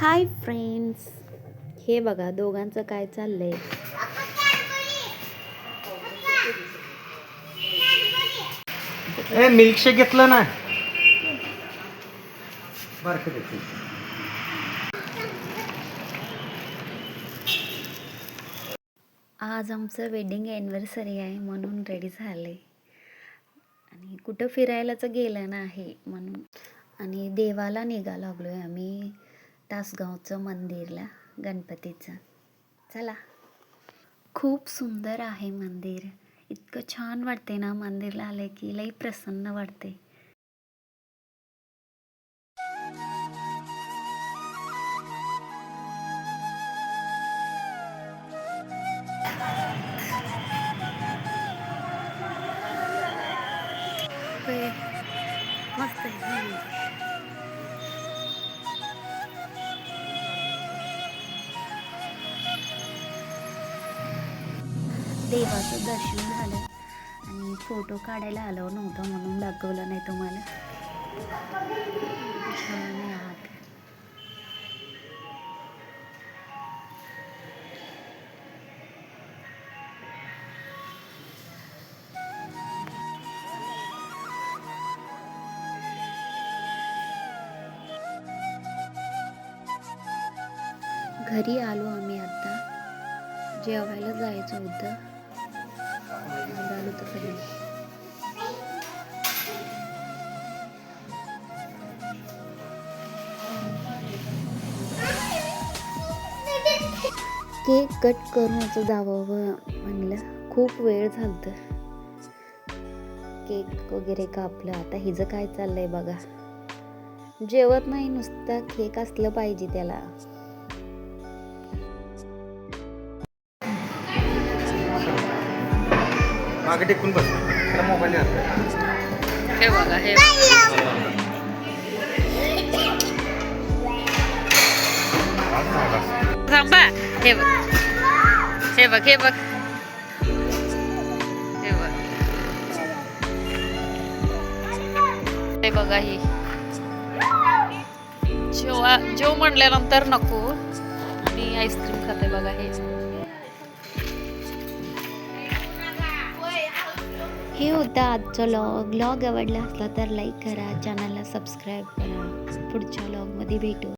Hi friends, हे बघा दोघांचं काय चाललंय. मिल्कशेक घेतलं ना. आज आमचं वेडिंग ॲनिव्हर्सरी आहे म्हणून रेडी झाले आणि कुठं फिरायलाच गेलं नाही म्हणून. आणि देवाला निघा लागलोय आम्ही तासगावचं मंदिरला गणपतीचं. चला. खूप सुंदर आहे मंदिर. इतकं छान वाटते ना मंदिरला आले की लई प्रसन्न वाटते. मस्त आहे. देवाचं दर्शन झालं आणि फोटो काढायला आलं नव्हतं म्हणून दाखवलं नाही तुम्हाला. छान आहे आत. घरी आलो आम्ही आता. जेवायला जायचं होतं. आलो तर घरी. केक कट करून जावं म्हणलं. खूप वेळ झालत. केक वगैरे कापलं. आता हिचं काय चाललंय बघा. जेवत नाही, नुसता केक असलं पाहिजे त्याला. मागे टेकून बस. मोबाईल हे बघा, हे थांबा. हे बघ, हे बघ, हे बघ, हे बघ, हे बघा. ही जेव म्हणल्यानंतर नको आणि आईस्क्रीम खाते बघा. हे होता आजचा व्लॉग. आवडला असला तर लाईक करा, चॅनलला सबस्क्राईब करा. पुढच्या व्लॉगमध्ये भेटू.